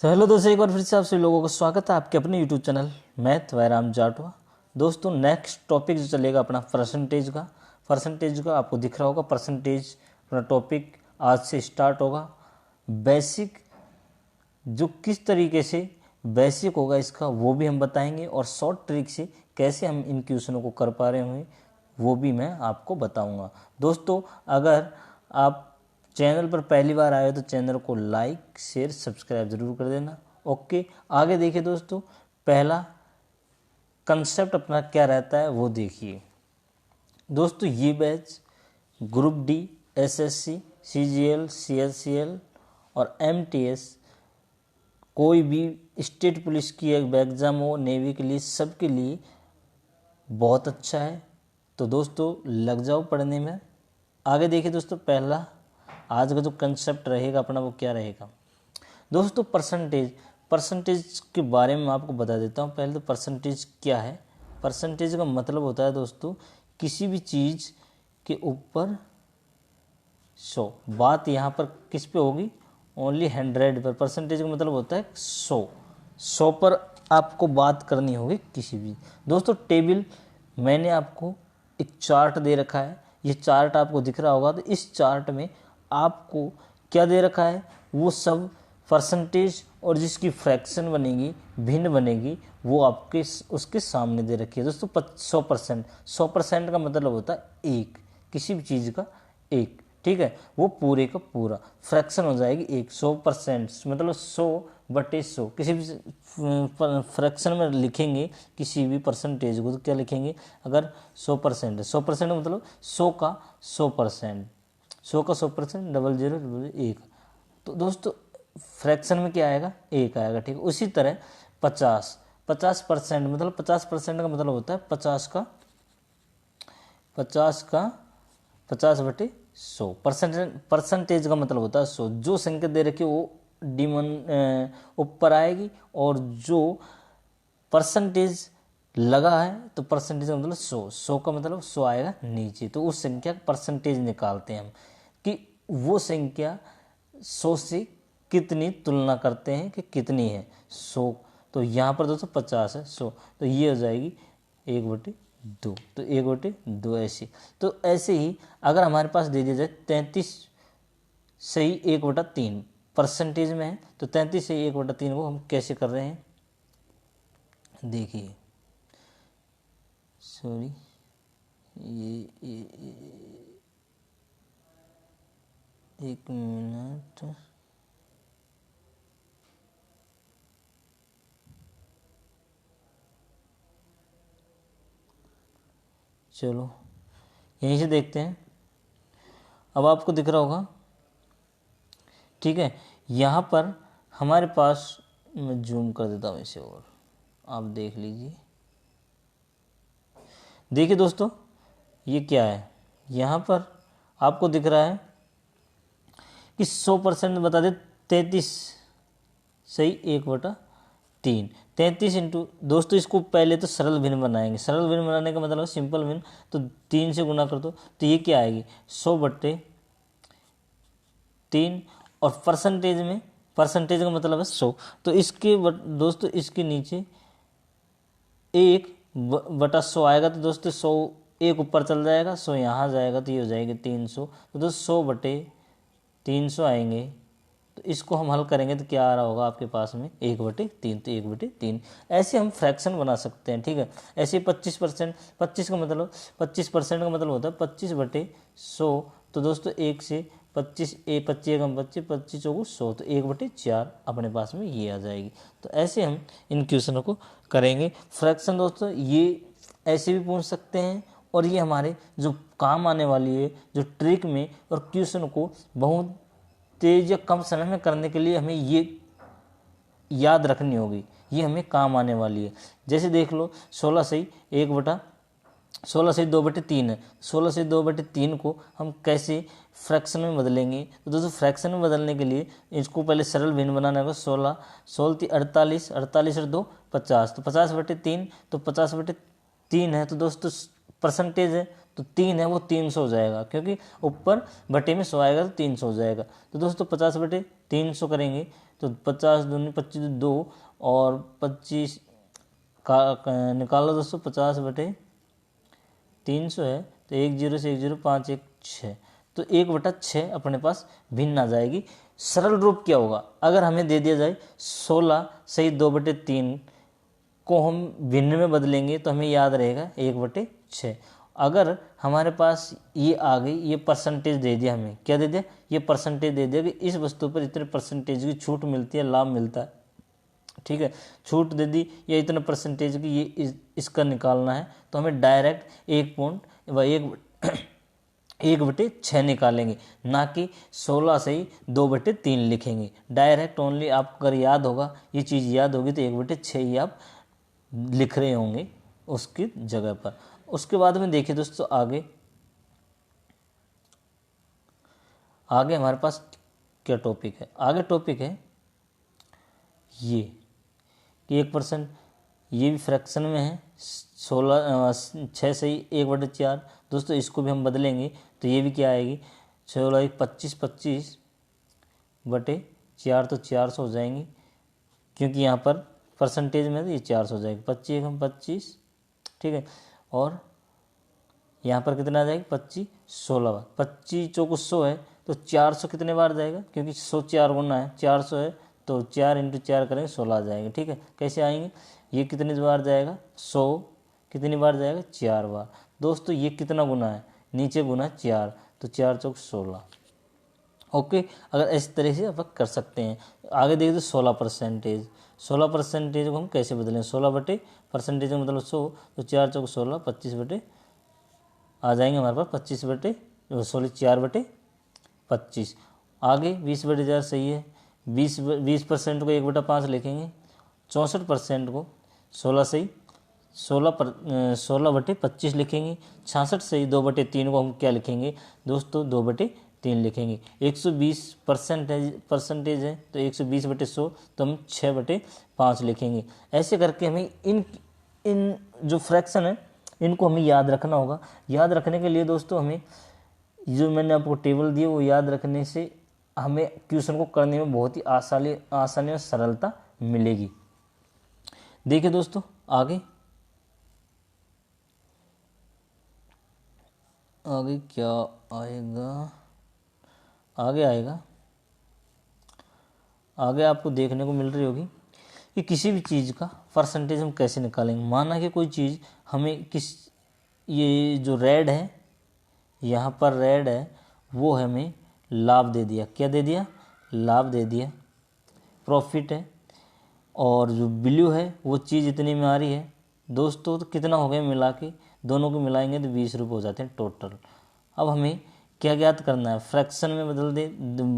तो हेलो दोस्तों, एक बार फिर से आप सभी लोगों को स्वागत है आपके अपने यूट्यूब चैनल मैथ वैराम जाटवा। दोस्तों नेक्स्ट टॉपिक जो चलेगा अपना परसेंटेज का आपको दिख रहा होगा। परसेंटेज अपना टॉपिक आज से स्टार्ट होगा। बेसिक जो किस तरीके से बेसिक होगा इसका वो भी हम बताएंगे, और शॉर्ट ट्रिक से कैसे हम इन क्वेश्चनों को कर पा रहे होंगे वो भी मैं आपको बताऊंगा। दोस्तों अगर आप चैनल पर पहली बार आए हो तो चैनल को लाइक शेयर सब्सक्राइब जरूर कर देना। ओके, आगे देखिए दोस्तों, पहला कंसेप्ट अपना क्या रहता है वो देखिए। दोस्तों ये batch group D, SSC, CGL, CHCL और एमटीएस, कोई भी स्टेट पुलिस की एक एग्ज़ाम हो, नेवी के लिए, सबके लिए बहुत अच्छा है। तो दोस्तों लग जाओ पढ़ने में। आगे देखिए दोस्तों, पहला आज का जो कंसेप्ट रहेगा अपना वो क्या रहेगा। दोस्तों परसेंटेज के बारे में आपको बता देता हूँ। पहले तो परसेंटेज क्या है। परसेंटेज का मतलब होता है दोस्तों किसी भी चीज़ के ऊपर 100। बात यहाँ पर किस पे होगी? ओनली 100 पर। परसेंटेज का मतलब होता है 100 पर आपको बात करनी होगी किसी भी। दोस्तों टेबल मैंने आपको एक चार्ट दे रखा है, ये चार्ट आपको दिख रहा होगा। तो इस चार्ट में आपको क्या दे रखा है, वो सब परसेंटेज और जिसकी फ्रैक्शन बनेगी, भिन्न बनेगी, वो आपके उसके सामने दे रखी है। दोस्तों 100% का मतलब होता है एक, किसी भी चीज़ का एक, ठीक है, वो पूरे का पूरा फ्रैक्शन हो जाएगी एक। 100% मतलब 100/100 किसी भी फ्रैक्शन में लिखेंगे किसी भी परसेंटेज को तो क्या लिखेंगे? अगर 100% है, 100% मतलब 100 का 100%, 100 का 100%, 0001। तो दोस्तों फ्रैक्शन में क्या आएगा? एक आएगा, ठीक है। उसी तरह 50% मतलब 50% का मतलब होता है 50/100। परसेंटेज का मतलब होता है 100। जो संख्या दे रखी है वो डिमन ऊपर आएगी, और जो परसेंटेज लगा है तो परसेंटेज का मतलब 100 का मतलब 100 आएगा नीचे। तो उस संख्या का परसेंटेज निकालते हैं हम कि वो संख्या 100 से कितनी तुलना करते हैं कि कितनी है 100। तो यहाँ पर दोस्तों 50 है 100, तो ये हो जाएगी 1/2। तो 1/2 ऐसे। तो ऐसे ही अगर हमारे पास दे दिया जाए 33 सही 1/3 परसेंटेज में है, तो 33 सही 1/3 को हम कैसे कर रहे हैं देखिए। सॉरी, ये एक मिनट, चलो यहीं से देखते हैं। अब आपको दिख रहा होगा, ठीक है। यहाँ पर हमारे पास, मैं जूम कर देता हूँ इसे और आप देख लीजिए। देखिए दोस्तों ये क्या है, यहाँ पर आपको दिख रहा है कि 100% बता दे 33 सही 1/3। 33 इंटू, दोस्तों इसको पहले तो सरल भिन्न बनाएंगे। सरल भिन्न बनाने का मतलब सिंपल भिन्न, तो 3 से गुना कर दो तो ये क्या आएगी 100/3। और परसेंटेज का मतलब है 100। तो इसके दोस्तों इसके नीचे 1/100 आएगा। तो दोस्तों 100 एक ऊपर चल जाएगा, 100 यहाँ जाएगा, तो ये हो जाएगी 300। तो दोस्तों 100/300 आएंगे। तो इसको हम हल करेंगे तो क्या आ रहा होगा आपके पास में 1/3। तो 1/3 ऐसे हम फ्रैक्शन बना सकते हैं, ठीक है। ऐसे 25%, 25% का मतलब होता है 25/100। तो दोस्तों 1 से 25, 25 कम 25, 25 चौगु 100, तो 1/4 अपने पास में ये आ जाएगी। तो ऐसे हम इन क्वेश्चनों को करेंगे फ्रैक्शन। दोस्तों ये ऐसे भी पूछ सकते हैं, और ये हमारे जो काम आने वाली है जो ट्रिक में, और क्वेश्चन को बहुत तेज या कम समय में करने के लिए हमें ये याद रखनी होगी, ये हमें काम आने वाली है। जैसे देख लो 16 सही 2/3 है। 16 से 2/3 को हम कैसे फ्रैक्शन में बदलेंगे? तो दोस्तों फ्रैक्शन में बदलने के लिए इसको पहले सरल भिन्न बनाना होगा। 16 48, 48 और 2 50, तो 50/3। तो 50/3 है, तो दोस्तों परसेंटेज है तो 3 है वो 300 हो जाएगा, क्योंकि ऊपर बटे में 100 आएगा तो 300 हो जाएगा। तो दोस्तों 50 बटे 300 करेंगे तो 50 दूनी 25 2 और 25 का निकालो दोस्तों। 50 बटे 300 है तो 1 0 से 1 0 5 1 6, तो 1/6 अपने पास भिन्न आ जाएगी। सरल रूप क्या होगा, अगर हमें दे दिया जाए 16 सही 2/3 को हम भिन्न में बदलेंगे तो हमें याद रहेगा 1/6। अगर हमारे पास ये आ गई, ये परसेंटेज दे दिया, हमें क्या दे दिया, ये परसेंटेज दे दिया कि इस वस्तु पर इतने परसेंटेज की छूट मिलती है, लाभ मिलता है, ठीक है, छूट दे दी या इतना परसेंटेज की ये इसका निकालना है, तो हमें डायरेक्ट 1/6 निकालेंगे, ना कि 16 से ही 2/3 लिखेंगे। डायरेक्ट ओनली आपको अगर याद होगा, ये चीज़ याद होगी तो 1/6 ही आप लिख रहे होंगे उसकी जगह पर। उसके बाद में देखिए दोस्तों आगे हमारे पास क्या टॉपिक है। आगे टॉपिक है ये कि 1%, ये भी फ्रैक्शन में है, 6 से ही 1/4। दोस्तों इसको भी हम बदलेंगे तो ये भी क्या आएगी, 16 25 25/4 तो 400 हो जाएंगी, क्योंकि यहाँ पर परसेंटेज में तो ये 400 हो जाएगी। 25 हम 25, ठीक है, और यहाँ पर कितना आ जाएगा 25 16 बार, 25 चौको 100 है तो 400 कितने बार जाएगा, क्योंकि 100 4 गुना है, 400 है तो 4 × 4 करेंगे 16 आ जाएंगे, ठीक है। कैसे आएंगे, ये कितनी बार जाएगा 100, कितनी बार जाएगा 4 बार। दोस्तों ये कितना गुना है, नीचे गुना 4, तो 4 चौक 16। ओके, अगर इस तरह से आप कर सकते हैं। आगे देखिए तो 16% को हम कैसे बदलें, 16/% का मतलब 100, तो 4 चौक 16, 25 आ जाएंगे हमारे पास 4/25। आगे 20/4 सही है, 20% को 1/5 लिखेंगे, 64% को 16 से ही 16/25 लिखेंगे, 66 से ही 2/3 को हम क्या लिखेंगे दोस्तों 2/3 लिखेंगे। 120% है तो 120/100 तो हम 6/5 लिखेंगे। ऐसे करके हमें इन जो फ्रैक्शन है इनको हमें याद रखना होगा। याद रखने के लिए दोस्तों हमें जो मैंने आपको टेबल दी वो याद रखने से हमें क्वेश्चन को करने में बहुत ही आसानी और सरलता मिलेगी। देखिए दोस्तों आगे क्या आएगा, आगे आपको देखने को मिल रही होगी कि किसी भी चीज़ का परसेंटेज हम कैसे निकालेंगे। माना कि कोई चीज़ हमें ये जो रेड है, यहाँ पर रेड है, वो हमें लाभ दे दिया, क्या दे दिया, लाभ दे दिया, प्रॉफिट है, और जो ब्लू है वो चीज़ इतनी में आ रही है दोस्तों, तो कितना हो गया मिला के, दोनों को मिलाएंगे तो 20 रुपये हो जाते हैं टोटल। अब हमें क्या ज्ञात करना है, फ्रैक्शन में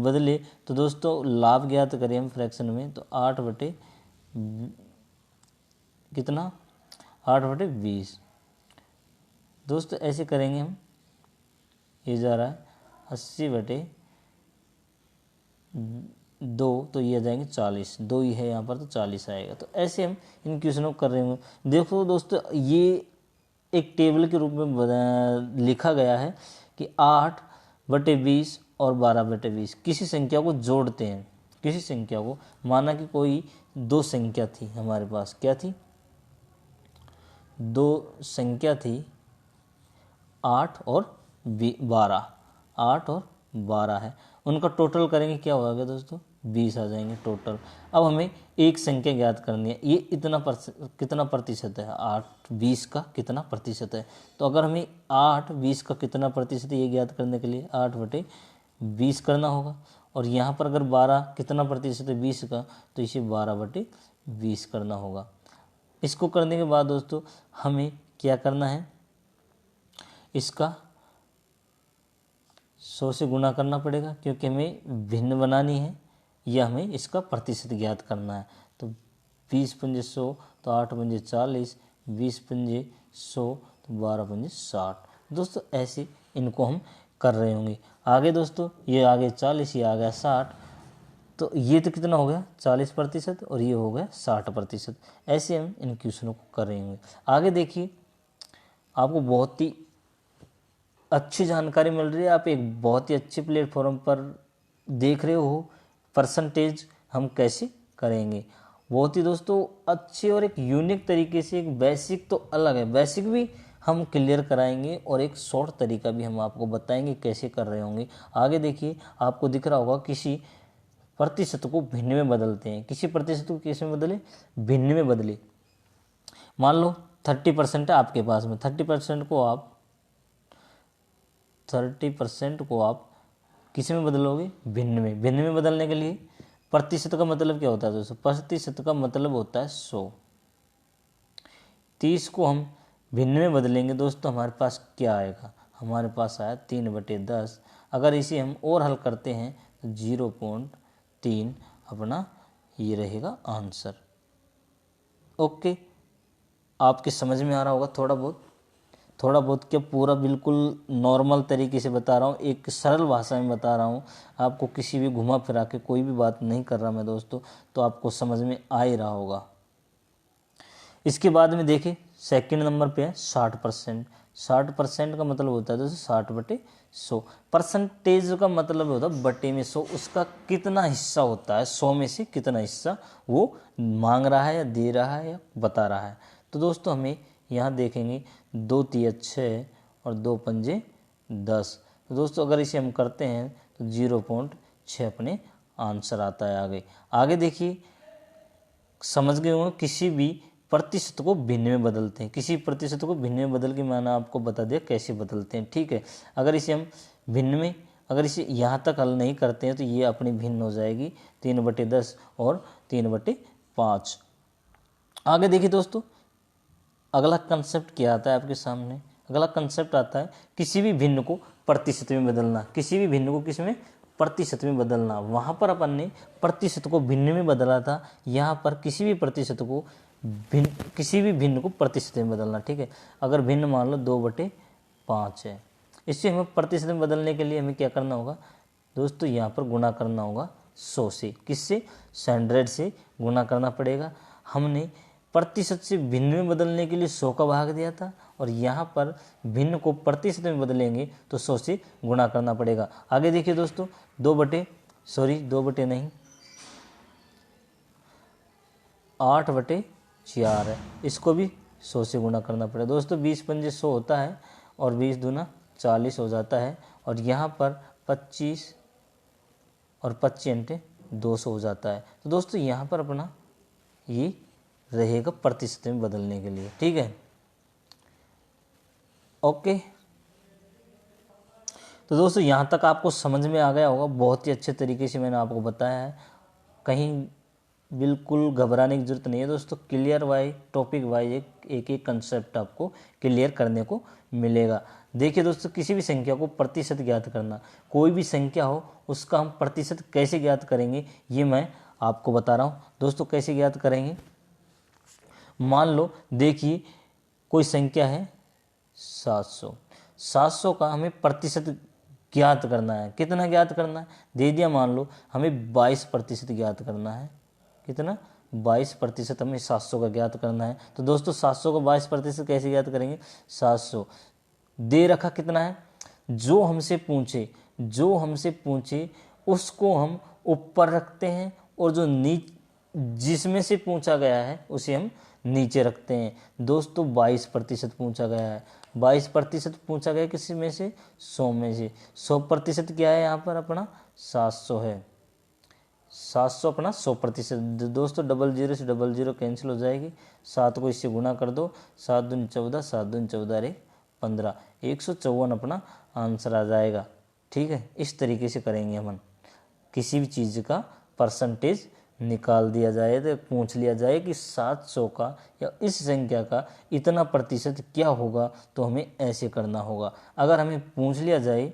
बदले तो दोस्तों लाभ ज्ञात करें हम फ्रैक्शन में, तो 8/20 दोस्तों ऐसे करेंगे हम। ये जा रहा है 80/2, तो ये आ जाएंगे 40, 2 ही है यहाँ पर तो 40 आएगा। तो ऐसे हम इन क्वेश्चनों को कर रहे होंगे। देखो दोस्तों ये एक टेबल के रूप में लिखा गया है कि 8/20 और 12/20 किसी संख्या को जोड़ते हैं, किसी संख्या को, माना कि कोई 2 संख्या थी हमारे पास, क्या थी, 2 संख्या थी 8 और 12, 8 और 12 है, उनका टोटल करेंगे क्या होगा दोस्तों 20 आ जाएंगे टोटल। अब हमें एक संख्या ज्ञात करनी है, ये कितना प्रतिशत है, 8/20 का कितना प्रतिशत है। तो अगर हमें 8/20 का कितना प्रतिशत है ये ज्ञात करने के लिए 8/20 करना होगा, और यहाँ पर अगर 12 कितना प्रतिशत है 20 का, तो इसे 12/20 करना होगा। इसको करने के बाद दोस्तों हमें क्या करना है, इसका 100 से गुना करना पड़ेगा, क्योंकि हमें भिन्न बनानी है या हमें इसका प्रतिशत ज्ञात करना है। तो 20 पंजे 100, तो 8 पंजे 40, 20 पंजे 100, तो 12 पंजे 60। दोस्तों ऐसे इनको हम कर रहे होंगे। आगे दोस्तों ये आगे 40, ये आ गया 60, तो ये तो कितना हो गया 40% और ये हो गया 60%। ऐसे हम इन क्वेश्चनों को कर रहे होंगे। आगे देखिए आपको बहुत ही अच्छी जानकारी मिल रही है, आप एक बहुत ही अच्छे प्लेटफॉर्म पर देख रहे हो। परसेंटेज हम कैसे करेंगे, बहुत ही दोस्तों अच्छे और एक यूनिक तरीके से। एक बेसिक तो अलग है, बेसिक भी हम क्लियर कराएंगे और एक शॉर्ट तरीका भी हम आपको बताएंगे कैसे कर रहे होंगे। आगे देखिए, आपको दिख रहा होगा किसी प्रतिशत को भिन्न में बदलते हैं। किसी प्रतिशत को किस में बदले, भिन्न में बदले। मान लो 30% है आपके पास में, 30% को आप किस में बदलोगे, भिन्न में। भिन्न में बदलने के लिए प्रतिशत का मतलब क्या होता है दोस्तों, प्रतिशत का मतलब होता है 100। 30 को हम भिन्न में बदलेंगे दोस्तों, हमारे पास क्या आएगा, हमारे पास आया 3/10। अगर इसे हम और हल करते हैं तो 0.3 अपना ये रहेगा आंसर। ओके, आपके समझ में आ रहा होगा थोड़ा बहुत क्या, पूरा बिल्कुल नॉर्मल तरीके से बता रहा हूँ, एक सरल भाषा में बता रहा हूँ आपको, किसी भी घुमा फिरा के कोई भी बात नहीं कर रहा मैं दोस्तों, तो आपको समझ में आ ही रहा होगा। इसके बाद में देखिए सेकंड नंबर पे है 60%। 60% का मतलब होता है दोस्तों 60/100। परसेंटेज का मतलब होता है बटे में 100, उसका कितना हिस्सा होता है, 100 में से कितना हिस्सा वो मांग रहा है या दे रहा है या बता रहा है। तो दोस्तों हमें यहाँ देखेंगे 2 तिया 6 और 2 पंजे 10। तो दोस्तों अगर इसे हम करते हैं तो 0.6 अपने आंसर आता है। आगे देखिए, समझ गए होंगे, किसी भी प्रतिशत को भिन्न में बदलते हैं। किसी प्रतिशत को भिन्न में बदल के मैंने आपको बता दिया कैसे बदलते हैं, ठीक है। अगर इसे हम भिन्न में, अगर इसे यहाँ तक हल नहीं करते हैं तो ये अपनी भिन्न हो जाएगी 3/10 और 3/5। आगे देखिए दोस्तों, अगला कंसेप्ट क्या आता है आपके सामने। अगला कंसेप्ट आता है किसी भी भिन्न को प्रतिशत में बदलना। किसी भी भिन्न को किस में, प्रतिशत में बदलना। वहाँ पर अपन ने प्रतिशत को भिन्न में बदला था, यहाँ पर किसी भी प्रतिशत को किसी भी भिन्न को प्रतिशत में बदलना, ठीक है। अगर भिन्न मान लो 2/5 है, इससे हमें प्रतिशत में बदलने के लिए हमें क्या करना होगा दोस्तों, यहाँ पर गुणा करना होगा 100 से। किससे, 100 से गुणा करना पड़ेगा। हमने प्रतिशत से भिन्न में बदलने के लिए 100 का भाग दिया था, और यहाँ पर भिन्न को प्रतिशत में बदलेंगे तो 100 से गुणा करना पड़ेगा। आगे देखिए दोस्तों, 8/4 है, इसको भी 100 से गुणा करना पड़ेगा दोस्तों। 20 पंजे 100 होता है और 20 दूना 40 हो जाता है, और यहाँ पर 25 और 25 अंटे 200 हो जाता है। तो दोस्तों यहाँ पर अपना ये रहेगा प्रतिशत में बदलने के लिए, ठीक है। ओके, तो दोस्तों यहाँ तक आपको समझ में आ गया होगा, बहुत ही अच्छे तरीके से मैंने आपको बताया है। कहीं बिल्कुल घबराने की जरूरत नहीं है दोस्तों, क्लियर वाइज टॉपिक वाइज एक एक कंसेप्ट आपको क्लियर करने को मिलेगा। देखिए दोस्तों, किसी भी संख्या को प्रतिशत ज्ञात करना, कोई भी संख्या हो उसका हम प्रतिशत कैसे ज्ञात करेंगे ये मैं आपको बता रहा हूँ दोस्तों। कैसे ज्ञात करेंगे, मान लो देखिए कोई संख्या है 700। 700 का हमें प्रतिशत ज्ञात करना है। कितना ज्ञात करना है, दे दिया, मान लो हमें 22% ज्ञात करना है। कितना, 22% हमें 700 का ज्ञात करना है। तो दोस्तों 700 का 22% कैसे ज्ञात करेंगे, 700 दे रखा कितना है, जो हमसे पूछे उसको हम ऊपर रखते हैं, और जो जिसमें से पूछा गया है उसे हम नीचे रखते हैं। दोस्तों 22% पूछा गया है, 22% पूछा गया किसी में से, 100 में से। 100% क्या है यहाँ पर अपना 700 है। 700 अपना 100%। दोस्तों 00 से 00 कैंसिल हो जाएगी, 7 को इससे गुणा कर दो, 7 दूनी 14, 7 दूनी 14 रे 15, 154 अपना आंसर आ जाएगा, ठीक है। इस तरीके से करेंगे हम, किसी भी चीज़ का परसेंटेज निकाल दिया जाए तो पूछ लिया जाए कि 700 का या इस संख्या का इतना प्रतिशत क्या होगा, तो हमें ऐसे करना होगा। अगर हमें पूछ लिया जाए,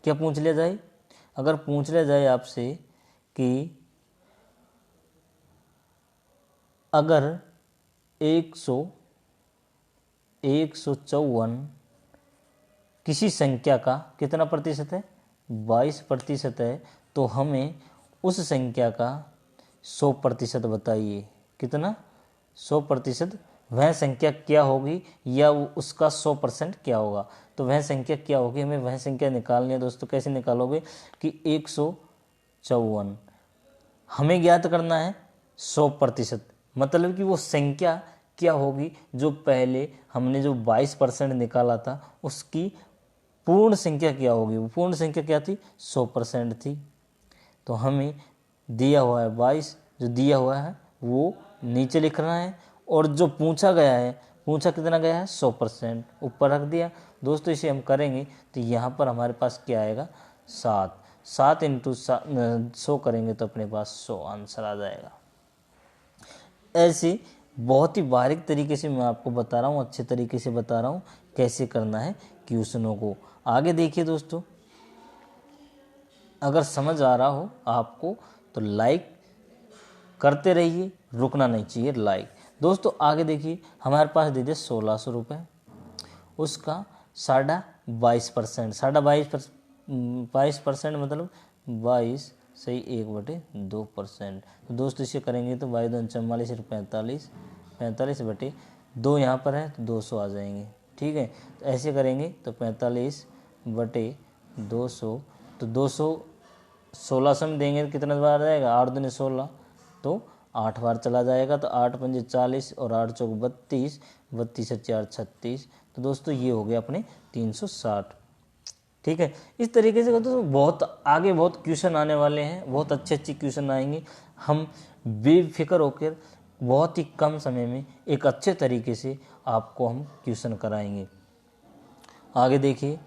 क्या पूछ लिया जाए, अगर पूछ लिया जाए आपसे कि अगर 154 किसी संख्या का कितना प्रतिशत है, 22% है, तो हमें उस संख्या का 100% बताइए। कितना, 100% वह संख्या क्या होगी या उसका 100% क्या होगा। तो वह संख्या क्या होगी, हमें वह संख्या निकालनी है दोस्तों। कैसे निकालोगे कि 154 हमें ज्ञात करना है 100%, मतलब कि वो संख्या क्या होगी जो पहले हमने जो 22% निकाला था उसकी पूर्ण संख्या क्या होगी। वो पूर्ण संख्या क्या थी, 100% थी। तो हमें दिया हुआ है 22, जो दिया हुआ है वो नीचे लिखना है, और जो पूछा गया है, पूछा कितना गया है 100%, ऊपर रख दिया। दोस्तों इसे हम करेंगे तो यहाँ पर हमारे पास क्या आएगा 7, 7 इंटू 100 करेंगे तो अपने पास 100 आंसर आ जाएगा। ऐसे बहुत ही बारीक तरीके से मैं आपको बता रहा हूँ, अच्छे तरीके से बता रहा हूँ कैसे करना है क्वेश्चनों को। आगे देखिए दोस्तों, अगर समझ आ रहा हो आपको तो लाइक करते रहिए, रुकना नहीं चाहिए लाइक। दोस्तों आगे देखिए, हमारे पास दे दिए 1600 रुपये, उसका 22.5%, 22.5% मतलब 22 सही 1/2%। तो दोस्तों इसे करेंगे तो 22 44 45, 45/2 यहाँ पर है तो 200 आ जाएंगे। ठीक है, तो ऐसे करेंगे तो 45/200, तो 200 1600 में देंगे तो कितना बार आ जाएगा, 8 दूनी 16, तो 8 बार चला जाएगा। तो 8 पंजे 40 और 8 चौक 32, 32 से 4 36। तो दोस्तों ये हो गया अपने 360। ठीक है, इस तरीके से दोस्तों बहुत आगे बहुत क्वेश्चन आने वाले हैं, बहुत अच्छे अच्छे क्वेश्चन आएंगे। हम बेफिक्र होकर बहुत ही कम समय में एक अच्छे तरीके से आपको हम क्वेश्चन कराएंगे। आगे देखिए,